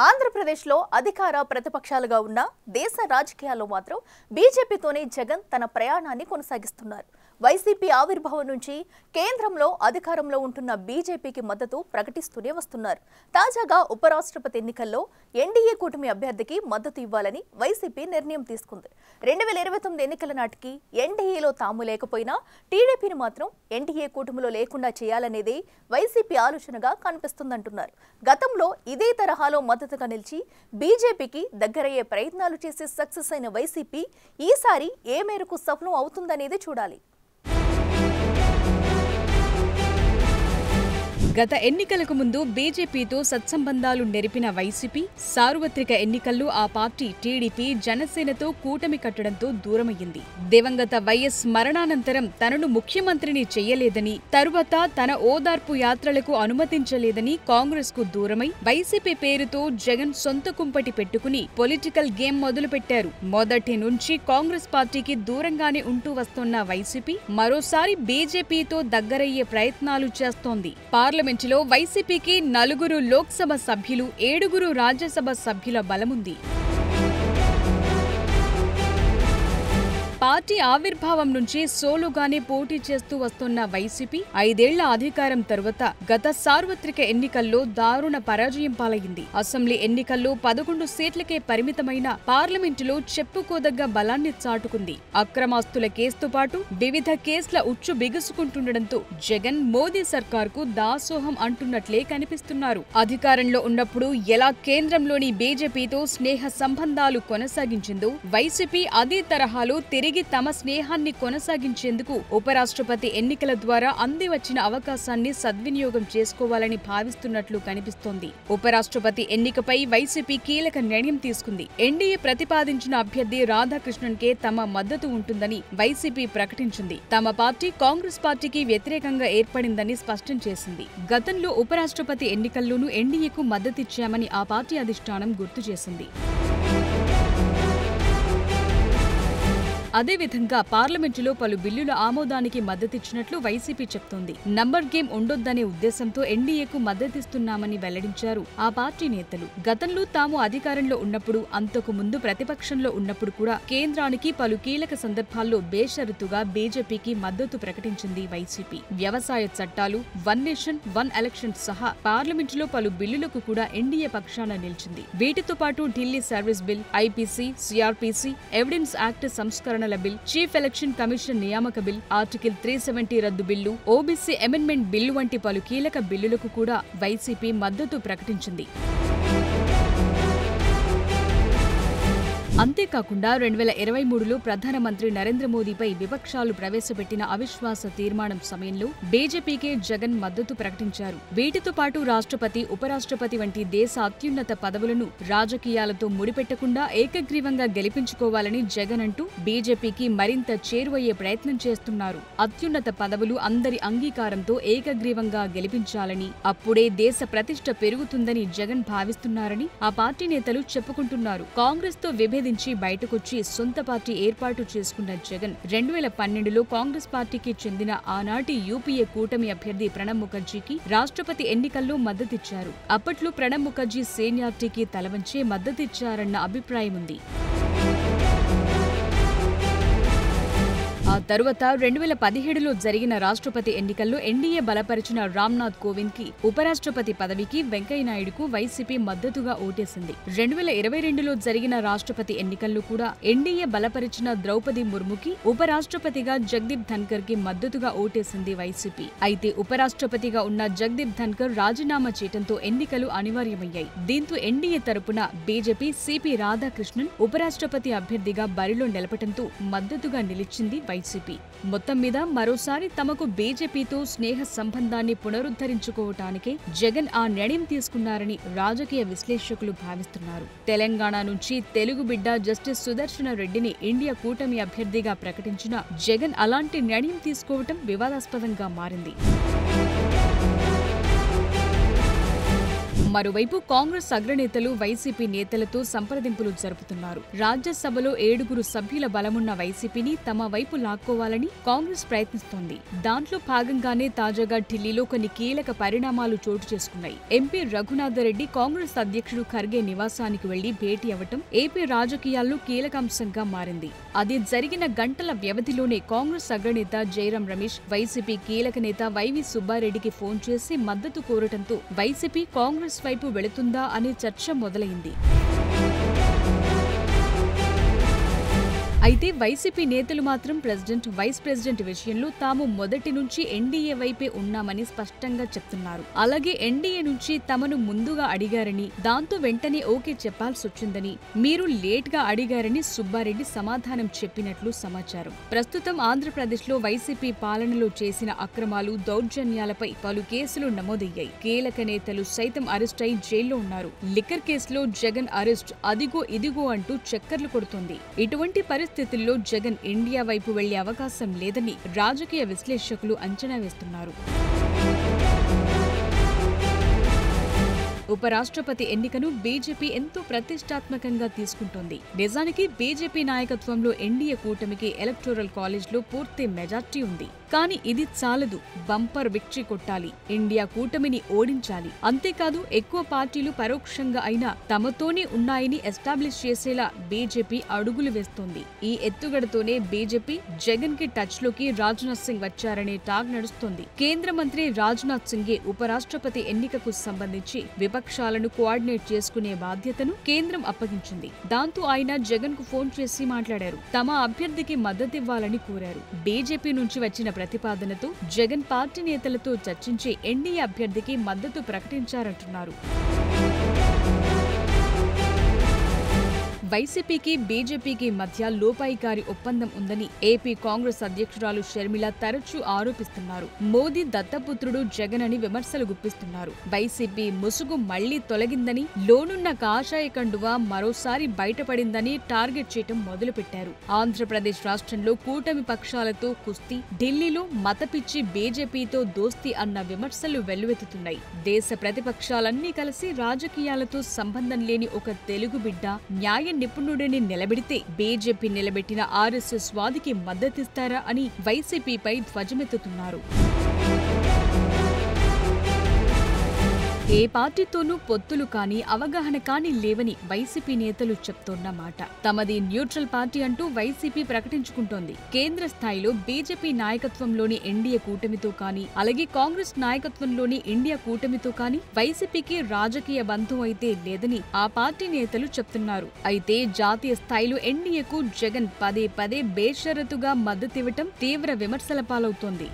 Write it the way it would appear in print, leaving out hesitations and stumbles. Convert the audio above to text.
ఆంధ్రప్రదేశ్లో అధికార ప్రతిపక్షాలుగా ఉన్న దేశ రాజకీయాల్లో మాత్రం బీజేపీతోనే జగన్ తన ప్రయాణాన్ని కొనసాగిస్తున్నారు. వైసీపీ ఆవిర్భావం నుంచి కేంద్రంలో అధికారంలో ఉంటున్న బీజేపీకి మద్దతు ప్రకటిస్తూనే వస్తున్నారు. తాజాగా ఉపరాష్ట్రపతి ఎన్నికల్లో ఎన్డీఏ కూటమి అభ్యర్థికి మద్దతు ఇవ్వాలని వైసీపీ నిర్ణయం తీసుకుంది. 2029 ఎన్నికల నాటికి ఎన్డీఏలో తాము లేకపోయినా టీడీపీని మాత్రం ఎన్డీఏ కూటమిలో లేకుండా చేయాలనేదే వైసీపీ ఆలోచనగా కనిపిస్తుందంటున్నారు. గతంలో ఇదే తరహాలో మద్దతుగా నిలిచి బీజేపీకి దగ్గరయ్యే ప్రయత్నాలు చేసి సక్సెస్ అయిన వైసీపీ ఈసారి ఏ మేరకు సఫలం అవుతుందనేది చూడాలి. గత ఎన్నికలకు ముందు బీజేపీతో సత్సంబంధాలు నెరిపిన వైసీపీ సార్వత్రిక ఎన్నికల్లో ఆ పార్టీ టీడీపీ జనసేనతో కూటమి కట్టడంతో దూరమయ్యింది. దివంగత వైఎస్ మరణానంతరం తనను ముఖ్యమంత్రిని చెయ్యలేదని, తరువాత తన ఓదార్పు యాత్రలకు అనుమతించలేదని కాంగ్రెస్ కు దూరమై వైసీపీ పేరుతో జగన్ సొంత కుంపటి పెట్టుకుని పొలిటికల్ గేమ్ మొదలుపెట్టారు. మొదటి నుంచి కాంగ్రెస్ పార్టీకి దూరంగానే ఉంటూ వస్తున్న వైసీపీ మరోసారి బీజేపీతో దగ్గరయ్యే ప్రయత్నాలు చేస్తోంది. పార్లమెంటులో వైసీపీకి 4 లోక్సభ సభ్యులు, 7 రాజ్యసభ సభ్యుల బలముంది. పార్టీ ఆవిర్భావం నుంచి సోలోగానే పోటీ చేస్తూ వస్తున్న వైసీపీ 5 ఏళ్ల అధికారం తరువాత గత సార్వత్రిక ఎన్నికల్లో దారుణ పరాజయం పాలైంది. అసెంబ్లీ ఎన్నికల్లో 11 సీట్లకే పరిమితమైన పార్లమెంటులో చెప్పుకోదగ్గ బలాన్ని చాటుకుంది. అక్రమాస్తుల కేసుతో పాటు వివిధ కేసుల ఉచ్చు బిగుసుకుంటుండటంతో జగన్ మోదీ సర్కార్కు దాసోహం అంటున్నట్లే కనిపిస్తున్నారు. అధికారంలో ఉన్నప్పుడు ఎలా కేంద్రంలోని బీజేపీతో స్నేహ సంబంధాలు కొనసాగించిందో వైసీపీ అదే తరహాలో తిరిగి తమ స్నేహాన్ని కొనసాగించేందుకు ఉపరాష్ట్రపతి ఎన్నికల ద్వారా అందివచ్చిన అవకాశాన్ని సద్వినియోగం చేసుకోవాలని భావిస్తున్నట్లు కనిపిస్తోంది. ఉపరాష్ట్రపతి ఎన్నికపై వైసీపీ కీలక నిర్ణయం తీసుకుంది. ఎన్డీఏ ప్రతిపాదించిన అభ్యర్థి రాధాకృష్ణన్ కే తమ మద్దతు ఉంటుందని వైసీపీ ప్రకటించింది. తమ పార్టీ కాంగ్రెస్ పార్టీకి వ్యతిరేకంగా ఏర్పడిందని స్పష్టం చేసింది. గతంలో ఉపరాష్ట్రపతి ఎన్నికల్లోనూ ఎన్డీఏకు మద్దతిచ్చామని ఆ పార్టీ అధిష్టానం గుర్తు చేసింది. అదేవిధంగా పార్లమెంటులో పలు బిల్లుల ఆమోదానికి మద్దతిచ్చినట్లు వైసీపీ చెప్తోంది. నంబర్ గేమ్ ఉండొద్దనే ఉద్దేశంతో ఎన్డీఏకు మద్దతిస్తున్నామని వెల్లడించారు ఆ పార్టీ నేతలు. గతంలో తాము అధికారంలో ఉన్నప్పుడు, అంతకు ముందు ప్రతిపక్షంలో ఉన్నప్పుడు కూడా కేంద్రానికి పలు కీలక సందర్భాల్లో బేషరతుగా బీజేపీకి మద్దతు ప్రకటించింది వైసీపీ. వ్యవసాయ చట్టాలు, వన్ నేషన్ వన్ ఎలక్షన్ సహా పార్లమెంటులో పలు బిల్లులకు కూడా ఎన్డీఏ పక్షాన నిలిచింది. వీటితో పాటు Delhi service bill, IPC, CrPC, evidence act సంస్కరణ బిల్, చీఫ్ ఎలక్షన్ కమిషన్ నియామక బిల్, ఆర్టికల్ 370 రద్దు బిల్లు, ఓబీసీ అమెండ్మెంట్ బిల్లు వంటి పలు కీలక బిల్లులకు కూడా వైసీపీ మద్దతు ప్రకటించింది. అంతేకాకుండా 2023లో ప్రధానమంత్రి నరేంద్ర మోదీపై విపక్షాలు ప్రవేశపెట్టిన అవిశ్వాస తీర్మానం సమయంలో బీజేపీకే జగన్ మద్దతు ప్రకటించారు. వీటితో పాటు రాష్ట్రపతి, ఉపరాష్ట్రపతి వంటి దేశ అత్యున్నత పదవులను రాజకీయాలతో ముడిపెట్టకుండా ఏకగ్రీవంగా గెలిపించుకోవాలని జగన్ అంటూ బీజేపీకి మరింత చేరువయ్యే ప్రయత్నం చేస్తున్నారు. అత్యున్నత పదవులు అందరి అంగీకారంతో ఏకగ్రీవంగా గెలిపించాలని, అప్పుడే దేశ ప్రతిష్ఠ పెరుగుతుందని జగన్ భావిస్తున్నారని ఆ పార్టీ నేతలు చెప్పుకుంటున్నారు. కాంగ్రెస్ తో విభేదించి బయటకొచ్చి సొంత పార్టీ ఏర్పాటు చేసుకున్న జగన్ 2012లో కాంగ్రెస్ పార్టీకి చెందిన ఆనాటి యూపీఏ కూటమి అభ్యర్థి ప్రణబ్ ముఖర్జీకి రాష్ట్రపతి ఎన్నికల్లో మద్దతిచ్చారు. అప్పట్లో ప్రణబ్ ముఖర్జీ సీనియారిటీకి తలవంచే మద్దతిచ్చారన్న అభిప్రాయం ఉంది. ఆ తరువాత 2017లో జరిగిన రాష్ట్రపతి ఎన్నికల్లో ఎన్డీఏ బలపరిచిన రామ్నాథ్ కోవింద్ కి ఉపరాష్ట్రపతి పదవికి వెంకయ్యనాయుడుకు వైసీపీ మద్దతుగా ఓటేసింది. 2022లో జరిగిన రాష్ట్రపతి ఎన్నికల్లో కూడా ఎన్డీఏ బలపరిచిన ద్రౌపది ముర్ముకి ఉపరాష్ట్రపతిగా జగదీప్ ధన్కర్ కి మద్దతుగా ఓటేసింది వైసీపీ. అయితే ఉపరాష్ట్రపతిగా ఉన్న జగదీప్ ధన్కర్ రాజీనామా చేయడంతో ఎన్నికలు అనివార్యమయ్యాయి. దీంతో ఎన్డీఏ తరపున బీజేపీ సిపి రాధాకృష్ణన్ ఉపరాష్ట్రపతి అభ్యర్థిగా బరిలో నిలపడంతో మద్దతుగా నిలిచింది వైసీపీ. మొత్తం మీద మరోసారి తమకు బీజేపీతో స్నేహ సంబంధాన్ని పునరుద్ధరించుకోవటానికే జగన్ ఆ నిర్ణయం తీసుకున్నారని రాజకీయ విశ్లేషకులు భావిస్తున్నారు. తెలంగాణ నుంచి తెలుగు బిడ్డ జస్టిస్ సుదర్శన రెడ్డిని ఇండియా కూటమి అభ్యర్థిగా ప్రకటించిన జగన్ అలాంటి నిర్ణయం తీసుకోవటం వివాదాస్పదంగా మారింది. మరోవైపు కాంగ్రెస్ అగ్రనేతలు వైసీపీ నేతలతో సంప్రదింపులు జరుపుతున్నారు. రాజ్యసభలో 7 సభ్యుల బలమున్న వైసీపీని తమ వైపు లాక్కోవాలని కాంగ్రెస్ ప్రయత్నిస్తోంది. దాంట్లో భాగంగానే తాజాగా ఢిల్లీలో కొన్ని కీలక పరిణామాలు చోటు చేసుకున్నాయి. ఎంపీ రఘునాథరెడ్డి కాంగ్రెస్ అధ్యక్షుడు ఖర్గే నివాసానికి వెళ్లి భేటీ అవ్వటం ఏపీ రాజకీయాల్లో కీలకాంశంగా మారింది. అది జరిగిన గంటల వ్యవధిలోనే కాంగ్రెస్ అగ్రనేత జైరాం రమేష్ వైసీపీ కీలక నేత వైవి సుబ్బారెడ్డికి ఫోన్ చేసి మద్దతు కోరటంతో వైసీపీ కాంగ్రెస్ వైపు వెళుతుందా అనే చర్చ మొదలైంది. అయితే వైసీపీ నేతలు మాత్రం ప్రెసిడెంట్, వైస్ ప్రెసిడెంట్ విషయంలో తాము మొదటి నుంచి ఎన్డీఏ వైపే ఉన్నామని స్పష్టంగా చెప్తున్నారు. అలాగే ఎన్డీఏ నుంచి తమను ముందుగా అడిగారని, దాంతో వెంటనే ఓకే చెప్పాల్సొచ్చిందని, మీరు లేట్ గా అడిగారని సుబ్బారెడ్డి సమాధానం చెప్పినట్లు సమాచారం. ప్రస్తుతం ఆంధ్రప్రదేశ్లో వైసీపీ పాలనలో చేసిన అక్రమాలు, దౌర్జన్యాలపై పలు కేసులు నమోదయ్యాయి. కీలక నేతలు సైతం అరెస్ట్ అయి జైల్లో ఉన్నారు. లిక్కర్ కేసులో జగన్ అరెస్ట్ అదిగో ఇదిగో అంటూ చక్కర్లు కొడుతోంది. ఇటువంటి పరిస్థితుల్లో జగన్ ఇండియా వైపు వెళ్లే అవకాశం లేదని రాజకీయ విశ్లేషకులు అంచనా వేస్తున్నారు. ఉపరాష్ట్రపతి ఎన్నికను బీజేపీ ఎంతో ప్రతిష్టాత్మకంగా తీసుకుంటోంది. నిజానికి బీజేపీ నాయకత్వంలో ఎన్డీఏ కూటమికి ఎలక్టోరల్ కాలేజ్లో పూర్తి మెజార్టీ ఉంది. కానీ ఇది చాలదు. బంపర్ విక్టరీ కొట్టాలి. ఇండియా కూటమిని ఓడించాలి. అంతేకాదు ఎక్కువ పార్టీలు పరోక్షంగా అయినా తమతోనే ఉన్నాయని ఎస్టాబ్లిష్ చేసేలా బీజేపీ అడుగులు వేస్తోంది. ఈ ఎత్తుగడతోనే బీజేపీ జగన్ కి టచ్ లోకి రాజ్నాథ్ సింగ్ వచ్చారనే టాక్ నడుస్తోంది. కేంద్ర మంత్రి రాజ్నాథ్ సింగే ఉపరాష్ట్రపతి ఎన్నికకు సంబంధించి విపక్షాలను కోఆర్డినేట్ చేసుకునే బాధ్యతను కేంద్రం అప్పగించింది. దాంతో ఆయన జగన్ కు ఫోన్ చేసి మాట్లాడారు. తమ అభ్యర్థికి మద్దతివ్వాలని కోరారు. బీజేపీ నుంచి వచ్చిన ప్రతిపాదనతో జగన్ పార్టీ నేతలతో చర్చించి ఎన్డీఏ అభ్యర్థికి మద్దతు ప్రకటించారంటున్నారు. వైసీపీకి బీజేపీకి మధ్య లోపాయికారి ఒప్పందం ఉందని ఏపీ కాంగ్రెస్ అధ్యక్షురాలు షర్మిల తరచూ ఆరోపిస్తున్నారు. మోదీ దత్తపుత్రుడు జగన్ అని విమర్శలు గుప్పిస్తున్నారు. వైసీపీ ముసుగు మళ్లీ తొలగిందని, లోనున్న కాషాయ కండువా మరోసారి బయటపడిందని టార్గెట్ చేయటం మొదలుపెట్టారు. ఆంధ్రప్రదేశ్ రాష్ట్రంలో కూటమి పక్షాలతో కుస్తీ, ఢిల్లీలో మతపిచ్చి బీజేపీతో దోస్తీ అన్న విమర్శలు వెల్లువెత్తుతున్నాయి. దేశ ప్రతిపక్షాలన్నీ కలిసి రాజకీయాలతో సంబంధం లేని ఒక తెలుగు బిడ్డ, న్యాయ నిపుణుడిని నిలబెడితే బీజేపీ నిలబెట్టిన ఆర్ఎస్ఎస్ వాదికి మద్దతిస్తారా అని వైసీపీపై ధ్వజమెత్తుతున్నారు. ఏ పార్టీతోనూ పొత్తులు కానీ అవగాహన కానీ లేవని వైసీపీ నేతలు చెప్తోన్న మాట. తమది న్యూట్రల్ పార్టీ అంటూ వైసీపీ ప్రకటించుకుంటోంది. కేంద్ర స్థాయిలో బీజేపీ నాయకత్వంలోని ఎన్డీఏ కూటమితో కానీ, అలాగే కాంగ్రెస్ నాయకత్వంలోని ఇండియా కూటమితో కానీ వైసీపీకి రాజకీయ బంధం అయితే లేదని ఆ పార్టీ నేతలు చెప్తున్నారు. అయితే జాతీయ స్థాయిలో ఎన్డీఏకు జగన్ పదే పదే బేషరతుగా మద్దతివ్వటం తీవ్ర విమర్శల పాలవుతోంది.